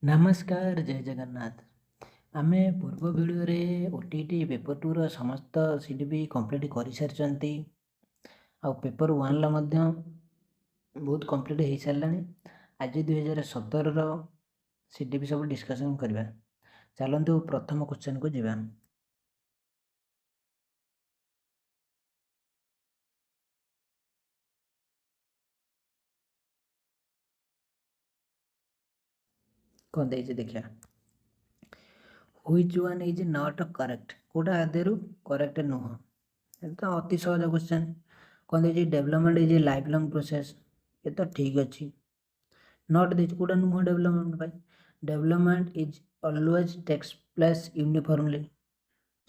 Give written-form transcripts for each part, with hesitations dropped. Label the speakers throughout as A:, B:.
A: नमस्कार जय जगन्नाथ। आमे पूर्व वीडियो रे ओटीटी पेपर 2 रो समस्त सीडीबी कंप्लीट करि सारचंती आ पेपर 1 ला मध्य बहुत कंप्लीट हो सारानी। आज 2017 रो सीडीबी सब डिस्कशन करबा। चलंतु प्रथम क्वेश्चन को जीवा। कौन देइजे देखिया। Which one is not correct, कोडा आदेरु करेक्ट नुह। ये तो अति सहज क्वेश्चन। कौन देइजे development is a life long process, ये तो ठीक अछि। नॉट दिस कोडा नुह डेवलपमेंट भाई। Development is always takes place uniformly.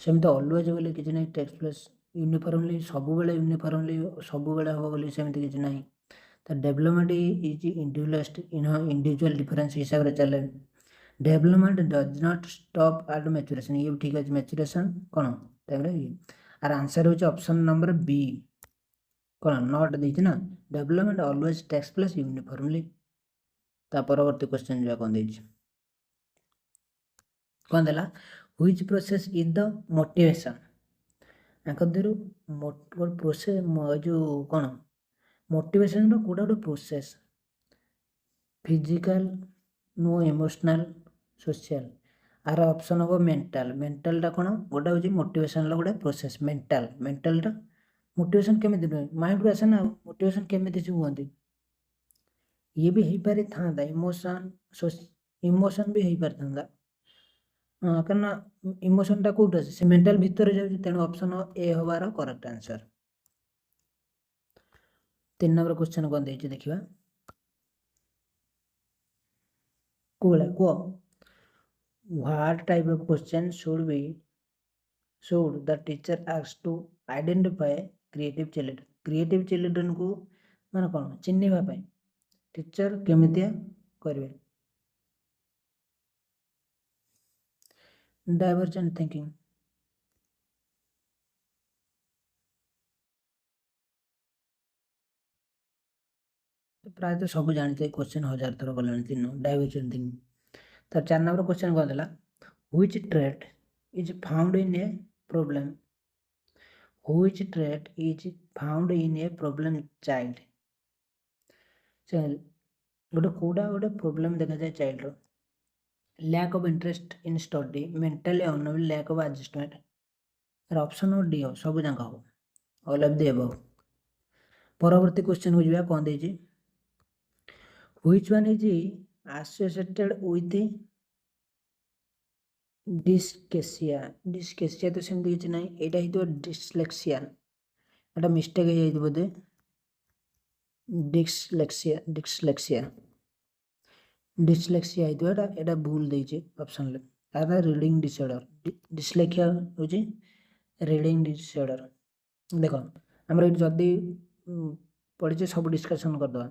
A: सेमती ऑलवेज बोले किसी नहीं, टेक्स प्लेस यूनिफॉर्मली सब बेले यूनिफॉर्मली सब बेले हो बोली सेमती किसी नहीं। तो development is individualist individual difference हिसाब से चले। Development does not stop at maturation, ये भी ठीक है। मैच्योरेशन कौन टाइम रे आर आंसर होचे ऑप्शन नंबर बी। कौन नॉट देछि ना, development always takes place uniformly. ता परवर्ती क्वेश्चन जो कौन देछि, कौन देला which process is the motivation. आंकदेरु प्रोसेस जो कौन मोटिवेशन रो कोडा गोटे प्रोसेस फिजिकल नो इमोशनल सोशल। आर ऑप्शन हम मेंटल। मेंटल कौन गोटे हूँ मोटिवेशन गोटे प्रोसेस। मेंटल मोटिवेशन केमी नुहे माइंड आसे ना। मोटिवेशन केमी हुए ये भी हो पारि था इमोशन इमोशन भी हो पारि था। कारण इमोशन टा कौट अच्छे मेंटल भितर जाऊँ, तेणु ऑप्शन ए हबार करेक्ट आंसर। 3 नंबर क्वेश्चन कौन देछि देखिबा। कोला को what type of question should the teacher ask to identify creative children। Creative children को मान कौन चिन्हवा पाई टीचर केमितिया करेंगे। डाइवर्जेंट थिंकिंग प्राय तो सब जानते क्वेश्चन 1000 थर गलानी। 3 डाइवर्जेंट थिंकिंग। तो 4 नंबर क्वेश्चन कौन देला which trait is found in a problem. Which trait is found in a problem child. गोटे कौटा गोटे प्रोब्लेम देखा जाए चाइल्ड रो lack of interest in study, mentally unable, lack of adjustment. Option और डी हो सब जाक हो ऑल ऑफ द अबव। परवर्ती क्वेश्चन को जीवा कौन देछि which one is associated with dyscalculia. Dyscalculia तो सेमती किछि नाही, एटा हितो डिसलेक्सिया। एटा मिस्टेक हे जाई बोधे डिसलेक्सिया डिसलेक्सिया डिसलेक्सिया हितो एटा भूल देछि ऑप्शन ले। आदा रीडिंग डिसऑर्डर डिसलेक्सिया होछि रीडिंग डिसऑर्डर। देखो हमर जदी पढ़िचे सब डिस्कशन कर दवा।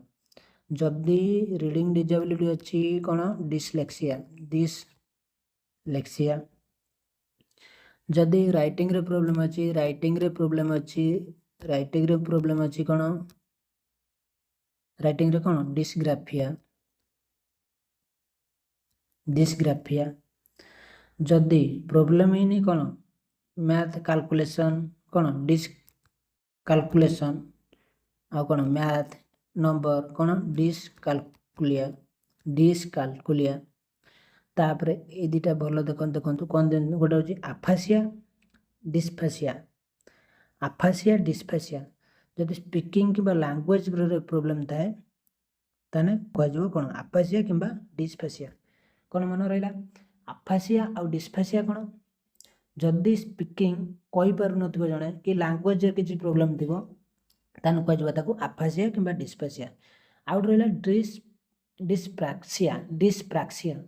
A: जदी रीडिंग डिजेबिलिटी अच्छी कौन डिसलेक्सिया डिसलेक्सिया। जदी राइटिंग रे प्रॉब्लम अच्छी राइटिंग रे प्रॉब्लम अच्छी राइटिंग रे प्रॉब्लम अच्छी कौन राइटिंग रे कौन डिसग्राफिया डिसग्राफिया। जदी प्रॉब्लम ही नहीं कौन मैथ कैलकुलेशन कौन डिस कैलकुलेशन आ कौन मैथ नंबर कौन डिसकालकुलिया डिसकालकुलिया। तापरे ए दुटा भल देखु कौन गोटे हूँ आफासिया डिस्फेसिया। आफासिया डिस्फेसिया जदि स्पीकिंग कि लैंग्वेज प्रोब्लेम थाए ताने कह कौन आफासिया कि डिस्फेसिया। कौन मन रहा आफासिया आ डिस्फेसिया कौन जदि स्पीकिंग कही पार न जड़े कि लैंग्वेज किसी प्रोब्लेम थी ताने कह आफासिया कि डिस्फेसिया। आउट रहा डिस्प्राक्सिया डिस्प्राक्सिया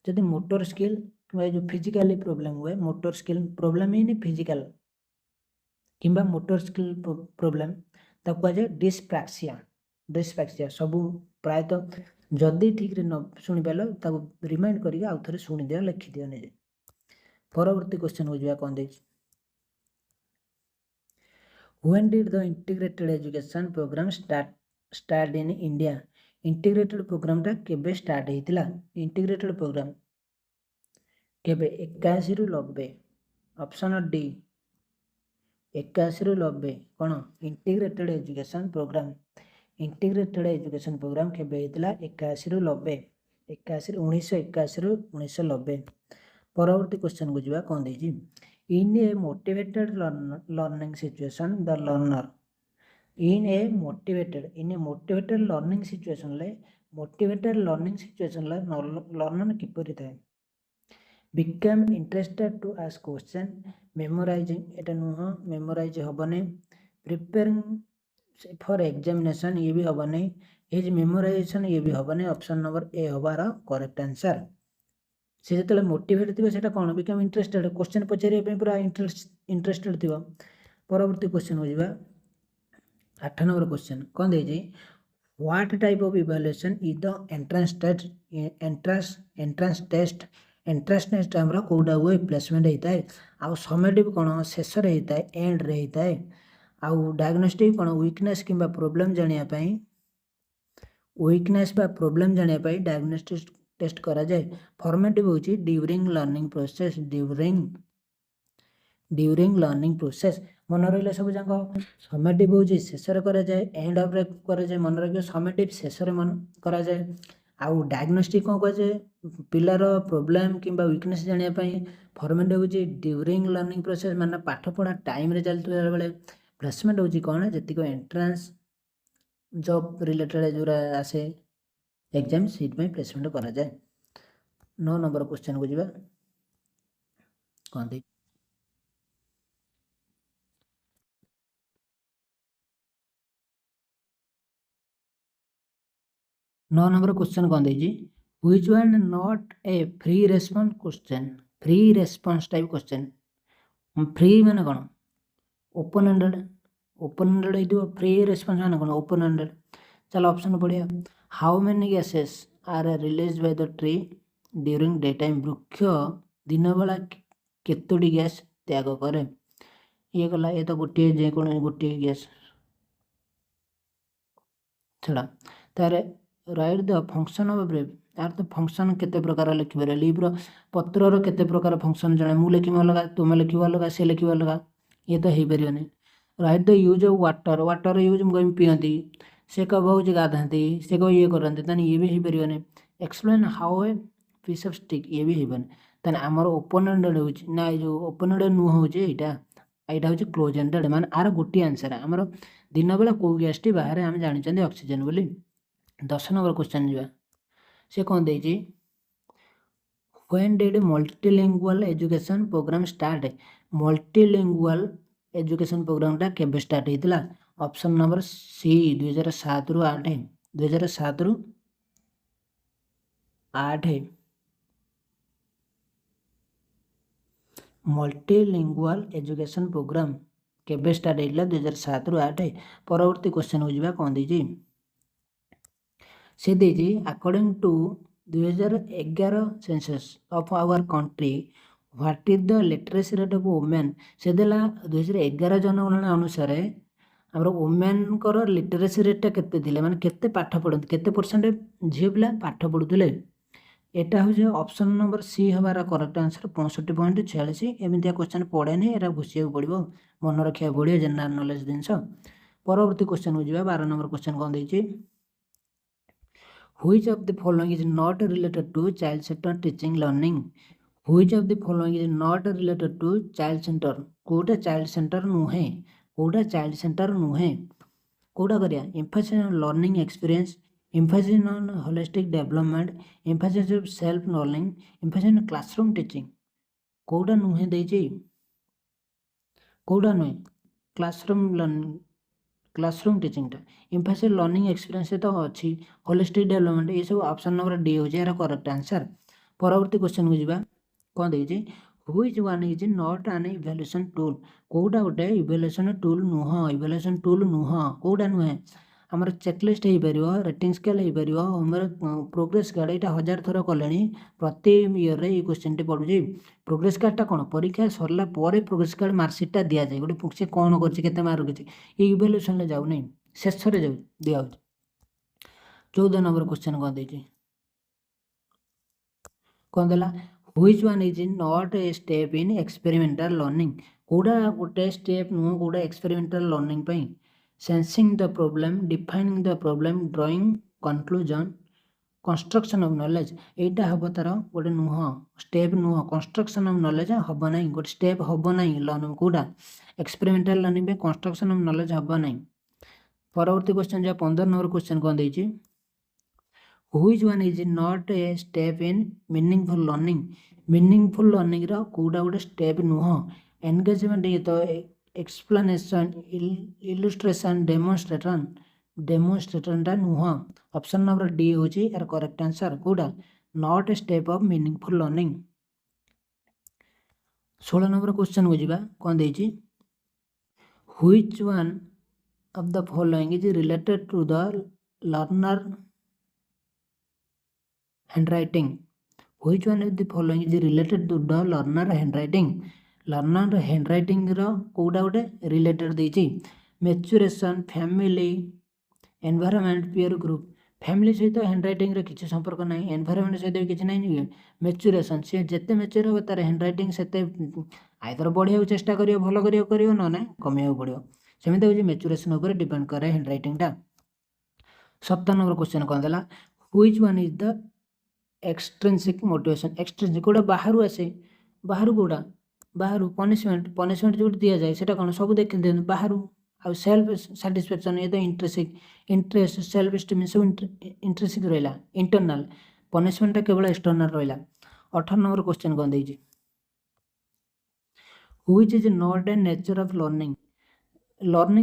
A: जदि मोटर स्किल जो फिजिकली प्रोब्लेम हुए मोटर स्किल प्रोब्लेम ही नहीं फिजिकल कि मोटर स्किल प्रोब्लेम कह जाए डिस्प्राक्सिया डिस्प्राक्सिया। सब प्रायतः जदि ठीक रे न शुणी पाल रिमाइंड करके आउ थे शुणी दियो लिखि दियो निजे। परवर्ती क्वेश्चन को जा कौन देछि When did the integrated education program start in India? Integrated प्रोग्रामटा केबे स्टार्ट होइतिला इंटीग्रेटेड प्रोग्राम केबे 81 रु 90 ऑप्शन डी 81 रु 90 कोन इंटीग्रेटेड एजुकेशन प्रोग्राम केबे होइतिला 81 रु 90 1981 रु 1990 परवर्ती क्वेश्चन को जीवा कोन देजी in a motivated learning situation the learner in a motivated learning situation learner किपरि थाए become interested to ask question memorizing एटा नुह मेमोराइज हबने preparing for examination ये भी हबने एज मेमोराइजेशन ये भी हबने ऑप्शन नंबर ए हबार करेक्ट आंसर से जतले मोटिवेट थिबो सेटा कोन become interested क्वेश्चन पचारे पे पूरा इंटरेस्टेड थिबो परवर्ती क्वेश्चन हो जिबा 8 नंबर क्वेश्चन कोन दे जे what type of evaluation is the entrance test हमरा कोडा हुए प्लेसमेंट होता है आउ समेटिव कोन शेष रे होता है एंड रे होता है आउ डायग्नोस्टिक कोन वीकनेस किबा प्रॉब्लम जानिया पई डायग्नोस्टिक टेस्ट करा जाए फॉर्मेटिव होची ड्यूरिंग लर्निंग प्रोसेस मन रहिले सब जाक समेटिव होची शेष रे करा जाए एंड ऑफ रे करा जाए मन रखियो समेटिव शेष रे मन करा जाए आउ डायग्नोस्टिक को कह जाए पिलार प्रॉब्लम किंबा वीकनेस जानिया पई फॉर्मेटिव होची ड्यूरिंग लर्निंग प्रोसेस माने पाठ पढ़ा टाइम रे चलतुवा बेले प्लेसमेंट होची कोन जतिको एंट्रेंस जॉब रिलेटेड जोरा आसे एग्जाम सीट में प्लेसमेंट करा जाए 9 नंबर क्वेश्चन को जीवा कोन दे 9 नंबर क्वेश्चन कौन दे which one not a free response question free response type question free माने कौन ओपन एंडेड फ्री रेस्पॉन्स माने कौन ओपन एंडेड चलो ऑप्शन पढ़िया how many gases are release by the tree during day time वृक्ष दिन बेला केतोटी गैस त्याग करे ये गला ये तो गोटे जे कोन गोटे गैस छड़ा तारे right the function of brave यार तो फंक्शन केते प्रकार लिखिबारे लीव रो पत्र रो केते प्रकार फंक्शन जणे मु लिखिबा लगा तुमे लिखिबा लगा से लिखिबा लगा ये तो हे परियोने write the use of water use हम पियंती से कब हो जे गाधांती से को ये करंती तने ये भी हे परियोने explain how a piece of stick ये भी हेबन तने हमर ओपन एंडेड हो ना जो ओपन एंडेड नु हो जे एटा हो क्लोज एंडेड माने आर गोटी आंसर हमर दिन बेला को गैस टी बाहर हम जानि चंदी ऑक्सीजन बोली 10 नंबर क्वेश्चन जीवा से कौन दे when did multilingual education program start multilingual education प्रोग्रामटा केबे स्टार्ट होइतिला ऑप्शन नंबर सी 2007 रु 8 2007 रु 8 मल्टीलिंगुअल एजुकेशन प्रोग्राम केबे स्टार्ट होइतिला 2007 रु 8 परवर्ती क्वेश्चन हो जीवा कौन दे से देजी according to 2011 census of our country what is the literacy rate of women से देला 2011 जनगणना अनुसार हमर वुमेन कर लिटरेसी रेट केते थिले माने केते पाठ पढत केते परसेंट झियो पिला पाठ पढुथिले एटा हो जे ऑप्शन नंबर सी हमारा करेक्ट आंसर 65.46 एमितिया क्वेश्चन पड़े नहीं एरा घुसिया पड़ो मन रखिया पड़ो जनरल नॉलेज जिनस परवर्ती क्वेश्चन हो जीवा 12 नंबर क्वेश्चन कोन देछि Which of the following is not related to child center teaching learning? Which of the following is not related to child center? Kota child center नुहे कोटा child center नुहे कोटा करिया emphasis on learning experience, emphasis on holistic development, emphasis on self learning, emphasis on classroom teaching. Kota नुहे देछि कोटा नुहे classroom learning classroom teaching Mphasis learning experience तो अच्छी holistic development ये सब ऑप्शन नंबर डी हो जाए करेक्ट आंसर परवर्ती क्वेश्चन को जीवा कौन देछि which one is not an evaluation tool कोडा गोटे इवैल्यूएशन टूल नुह कोडा नुहे हमर चेकलिस्ट हो परियो रेटिंग स्केल हो परियो हमर प्रोग्रेस कार्ड एटा 1000 थर कलेनी प्रति ईयर रे ई क्वेश्चन टे पडुजी प्रोग्रेस कार्डटा कोन परीक्षा सरला परे प्रोग्रेस कार्ड मार्कशीटटा दिया जाय गोटे पुक्से कोन करछि केते मार्क रखिछि ई इवैल्यूएशन ले जाउ नै शेष रे जाउ दिया हो 14 नंबर क्वेश्चन कौन देछि कौन देला which one is not a step in experimental learning कोडा गोटे स्टेप नु कोडा एक्सपेरिमेंटल लर्निंग पई sensing the problem defining the problem drawing conclusion construction of knowledge एटा हबो तार गोटे नुह स्टेप नुह कंस्ट्रक्शन ऑफ नॉलेज हबो नाही गोटे स्टेप हबो नाही लर्निंग कोडा एक्सपेरिमेंटल लर्निंग पे कंस्ट्रक्शन ऑफ नॉलेज हबो नाही परवर्ती क्वेश्चन जा 15 नंबर क्वेश्चन कोन देछि which one is not a step in meaningful learning रो कोडा गोटे स्टेप नुह एंगेजमेंट ये तो एक्सप्लेनेशन इलस्ट्रेशन डेमोन्स्ट्रेशन टा नुह ऑप्शन नंबर डी होची यार करेक्ट आंसर कोडा not a step of meaningful learning 16 number question को जिबा कोन देछि which one of the following is related to the learner handwriting which one of the following is related to the learner handwriting रो कोडा गोटे related देछि maturation family environment peer group family सहित handwriting रे किछि संपर्क नाही एनवायरनमेंट सहित किछि नाही मैच्योरेशन से जेते मैच्योर हो तार हैंडराइटिंग सेते आइदर बढ़िया चेष्टा करियो भलो करियो न ना कमियो पड़ियो सेमिते होछि मैच्योरेशन ऊपर डिपेंड करे हैंडराइटिंग टा 17 नंबर क्वेश्चन कोन देला which one is the extrinsic motivation extrinsic कोडा बाहरु आसे बाहरु कोडा बाहरु पनिशमेंट जो दिया जाए सेटा कोन सब देख दे बाहरु आ सेल्फ सैटिस्फैक्शन ये तो इंटरेस्ट सेल्फ एस्टीम सब इंट्रिंसिक रहला इंटरनल पनिशमेंट केवल एक्सटर्नल रहला 18 नंबर क्वेश्चन कोन देछि which is not a nature of learning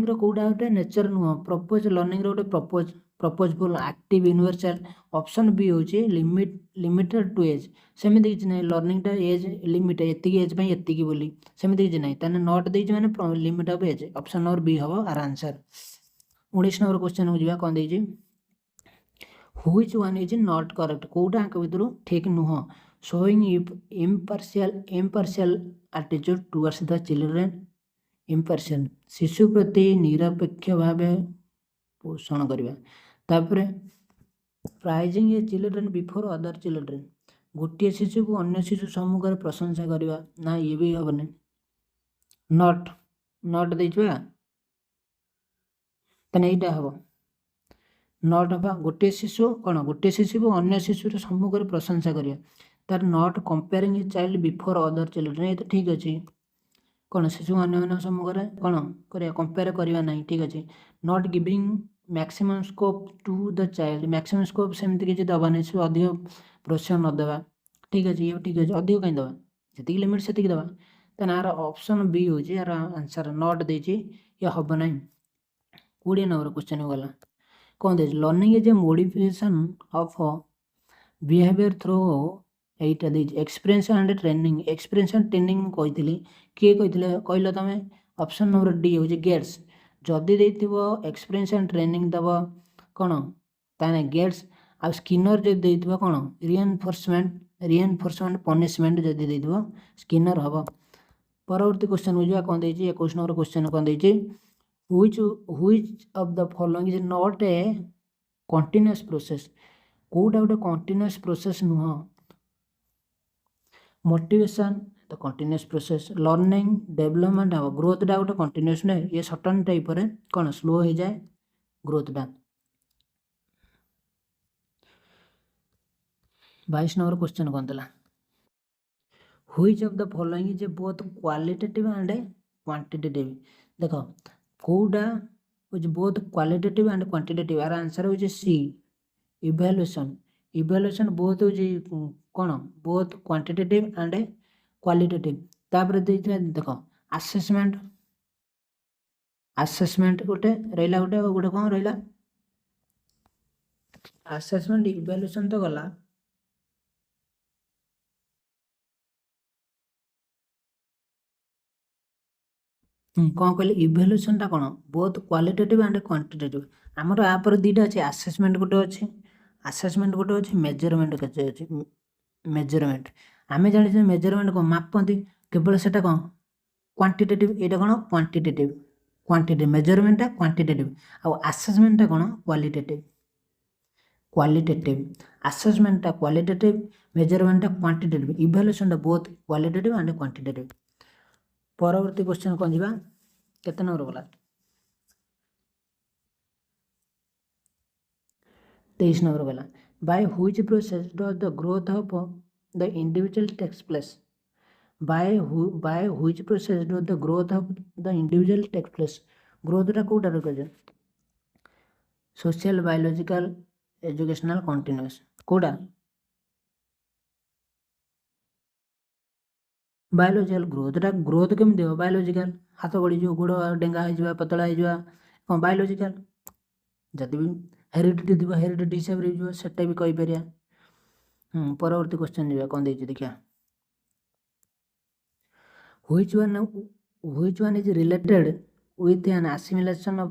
A: रो कोडा गोटे नेचर नुह प्रपोज लर्निंग रो गोटे purposeful active universal option B होची लिमिटेड टू एज सेमिति किछ नै लर्निंग टा एज लिमिट एतिकी एज पई एतिकी बोली सेमिति किछ नै तने नॉट देछि माने limit of age option number B हबो आर आंसर 19 नंबर क्वेश्चन को जिबा कोन देछि which one is not correct कोडा अंक भितरु ठीक नुह showing impartial attitude towards the children impartial शिशु प्रति निरपेक्ष भाव पोषण करबा तापरे praising a children before other children गोटे शिशु को अन्य शिशु सम्मुख प्रशंसा करबा ना ये भी हबने नॉट देछबा तने एटा हबो नॉट हबा गोटे शिशु को अन्य शिशु रे सम्मुख प्रशंसा करबा तार not comparing a child before other children ये तो ठीक अछि कोन शिशु अन्य सम्मुख रे कोन करिया कंपेयर करबा नाही ठीक अछि not giving maximum scope to the child maximum scope सेमति किछि दबा नै से अधिक प्रोत्साहन न देबा ठीक अछि ये ठीक अछि अधिक कहीं दबा जति लिमिट सेति दबा तन आर ऑप्शन बी हो जे आर आंसर नॉट देछि या हबो नै 20 नंबर क्वेश्चन वाला कोन दे learning is a modification of behaviour through एटा दे एक्सपीरियंस एंड ट्रेनिंग कहितली के कहितले कहलो तमे ऑप्शन नंबर डी हो जे गेट्स जदि देथिबो एक्सपीरियंस एंड ट्रेनिंग दबो कोन ताने गेट्स आ स्किनर जे देथिबो कोन रिइंफोर्समेंट पनिशमेंट जदि देथिबो स्किनर हबो परवर्ती क्वेश्चन हो जा कोन देछि 21 नंबर क्वेश्चन कोन देछि which of the following is not a continuous process कोडा गोटे कंटीन्यूअस प्रोसेस नुह मोटिवेशन तो कंटीन्यूअस प्रोसेस लर्निंग डेवलपमेंट हम ग्रोथ टा गोटे कंटीन्यूअस नै ये सर्टन टाइप रे कोन स्लो हो जाए ग्रोथ टा 22 नंबर क्वेश्चन कोन देला which of the following is both qualitative and quantitative देखो कोडा is both qualitative and quantitative आर आंसर हो जे सी इवैल्यूएशन बोथ हो जे कोन बोथ क्वांटिटेटिव एंड क्वालिटेटिव तापर देखो असेसमेंट गोटे रहिला गोटे कोन रहिला असेसमेंट इवैल्यूएशन तो गला कौन कहले इवैल्यूएशन टा कोन बोथ क्वालिटेटिव एंड क्वांटिटेटिव हमर आ पर दीटा अछि असेसमेंट गोटे अछि मेजरमेंट कचे अछि मेजरमेंट आमे जानि जे मेजरमेंट को मापंती केवल सेटा कोन क्वांटिटेटिव एटा कोन क्वांटिटेटिव मेजरमेंट टा क्वांटिटेटिव आ असेसमेंट टा कोन क्वालिटेटिव क्वालिटेटिव आसेसमेंटा क्वालिटेटिव मेजरमेंटा क्वांटिटेटिव इवैल्यूएशनटा बोथ क्वालिटेटिव एंड क्वांटिटेटिव। परवर्ती क्वेश्चन कौन जीवा केते नंबर गला 23 नंबर गला by which process does the growth of the individual takes place by which process does the growth of the individual takes place growth टा कोटा रखजे सोशल बायोलॉजिकल एजुकेशनल कंटीन्यूअस कोटा बायोलॉजिकल ग्रोथ केमती हो biological हाथ गड़ी जो गोड़ डेंगा हो पतला हो कौन बायोलॉजिकल जदि भी हेरिडिटी थी हेरिडिटी हिसाब से भी कहीपर। परवर्ती क्वेश्चन जा कौन देखिए which one is related with an assimilation of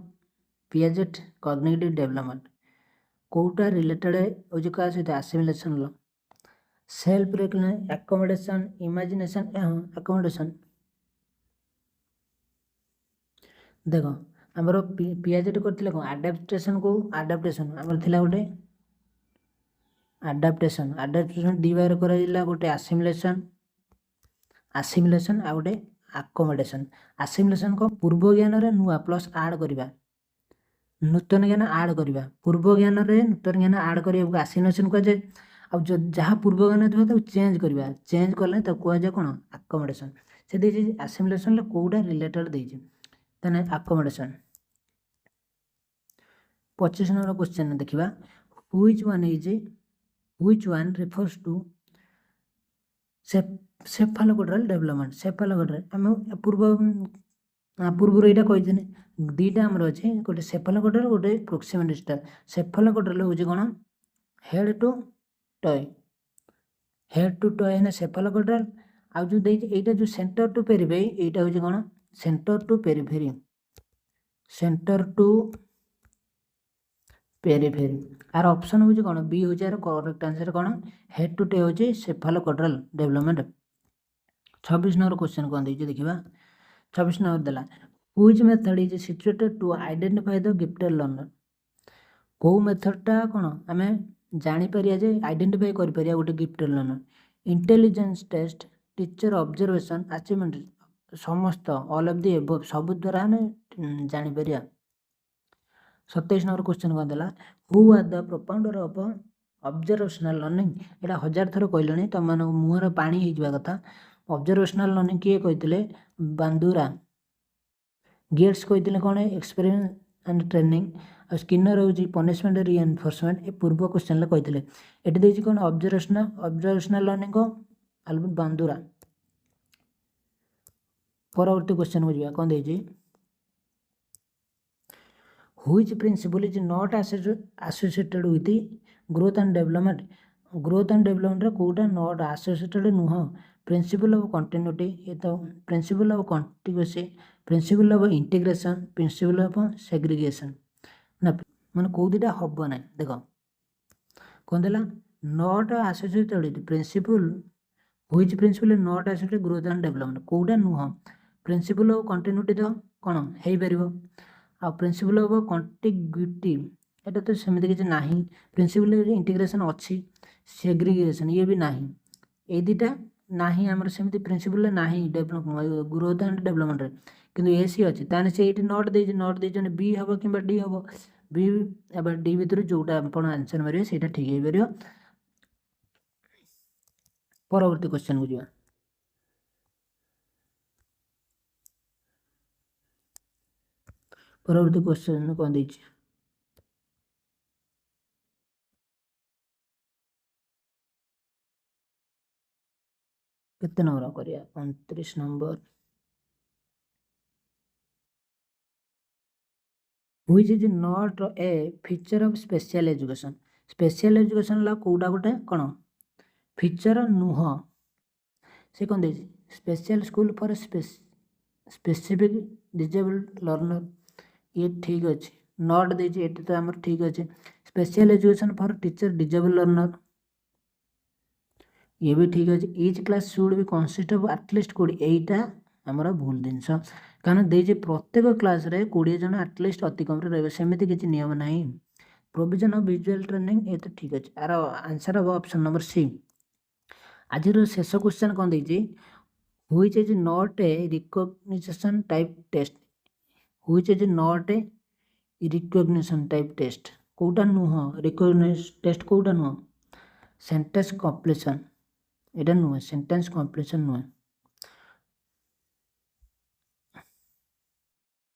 A: Piaget cognitive development कोटा रिलेटेड होजी का सहित assimilation लो self recognition accommodation imagination accommodation देखो हमरो पियाजेट करथिले को अडैप्टेशन हमर थिला गोटे अडैप्टेशन डिवाइड करा जिला गोटे आसिमिलेशन आ गोटे अकोमोडेशन आसिमिलेशन को पूर्व ज्ञान रे नुआ प्लस ऐड करबा नूतन ज्ञान ऐड करबा पूर्व ज्ञान रे नूतन ज्ञान ऐड करबा आसिमिलेशन को जाय अब जहाँ पूर्व ज्ञान थो तो चेंज करबा चेंज करले तो को जाय कोन अकोमोडेशन से दे आसिमिलेशन ले कोडा रिलेटेड दे तने अकोमोडेशन। 25 नंबर क्वेश्चन देखिबा which one refers to cephalocaudal development cephalocaudal आम पूर्व यहाँ कही दीटा आमर अच्छे गोटे सेफालोकोड्रल गोटे प्रोक्सिमल डिस्टल सेफालोकोड्रल हूँ कौन हेड टू टय है सेफालोकोड्रल आ जो यहाँ जो सेंटर टू पेरिफेरी यहाँ हूँ कौन सेंटर टू पेरिफेरी आर ऑप्शन हूँ कौन बी हूँ यार करेक्ट आंसर कौन हेड टू टे हूँ सेफालोकोड्रल डेवलपमेंट। 26 नंबर क्वेश्चन कौन देखिए 26 नंबर देला which method is situated to identify the gifted learner कौ मेथडटा कौन आम जापर जे आइडेंटिफाई कर गोटे gifted learner intelligence test teacher observation achievement समस्त ऑल ऑफ द एबव सब द्वारा आम जापर। 27 नंबर क्वेश्चन कौन देला who are the propounder of observational learning यहाँ 1000 थर कहले तुम मुहर पानी हो कथा ऑब्जर्वेशनल लर्निंग किए कहते बांदुरा गेट्स कहते कौन एक्सपीरियंस एंड ट्रेनिंग और स्किनर हूँ पनिशमेंट रिएनफोर्समेंट ये पूर्व क्वेश्चन कहते ये कौन ऑब्जर्वेशनल लर्निंग को अल्बर्ट बांदुरा। परवर्ती क्वेश्चन को जा कौन देखिए which principle is not associated with growth and development कोटा नॉट एसोसिएटेड नुह प्रिंसिपल ऑफ कंटिन्यूटी ये तो principle of contiguity principle of integration principle of segregation ना माने को दिटा हब ना देख कौन देला not associated with principle which principal not associated growth and development कोटा नुह प्रिंसिपल ऑफ कंटिन्यूटी तो कौन हो पार आ प्रिंसिपल ऑफ कॉन्टिग्यूटी एटा तो सेमती किसी ना प्रिंसिपल इंटीग्रेशन अच्छी सेग्रीगेशन ये भी ना ये दुटा ना आमर सेमती प्रिंसिपल ना ग्रोथ एंड डेवलपमेंट किंतु ए सी अच्छी ताने से ये नॉट दे बी हम कि डी हम बी डी भितर जोटा आप आंसर मारे से ठीक हो पार। परवर्ती क्वेश्चन को जा परवर्ती क्वेश्चन कौन देखिए कितने नंबर करिया 29 number which is not a feature of special education ला कोडा गोटे कौन फीचर नुह से कौन दे special school for specific disabled learner ये ठीक अच्छे नॉट दे तो आम ठीक अच्छे special education for teacher disable learner ये भी ठीक अच्छे ईच क्लास शुड भी कनसिस्ट ऑफ एटलिस्ट 20 यहीटा आमर भूल जिनस कारण दे प्रत्येक क्लास रे 20 जन एटलिस्ट अति कम रही सेमती किसी नियम ना प्रोविजन ऑफ विजुअल ट्रेनिंग ये तो ठीक अच्छे यार आंसर हम ऑप्शन नंबर सी। आज शेष क्वेश्चन कौन देखिए which is not a recognition type test which is not a recognition type test कोटा नुह रिकग्निशन टेस्ट कोटा नुह सेंटेंस कंप्लीशन एटा नुह सेंटेंस कंप्लीशन नुह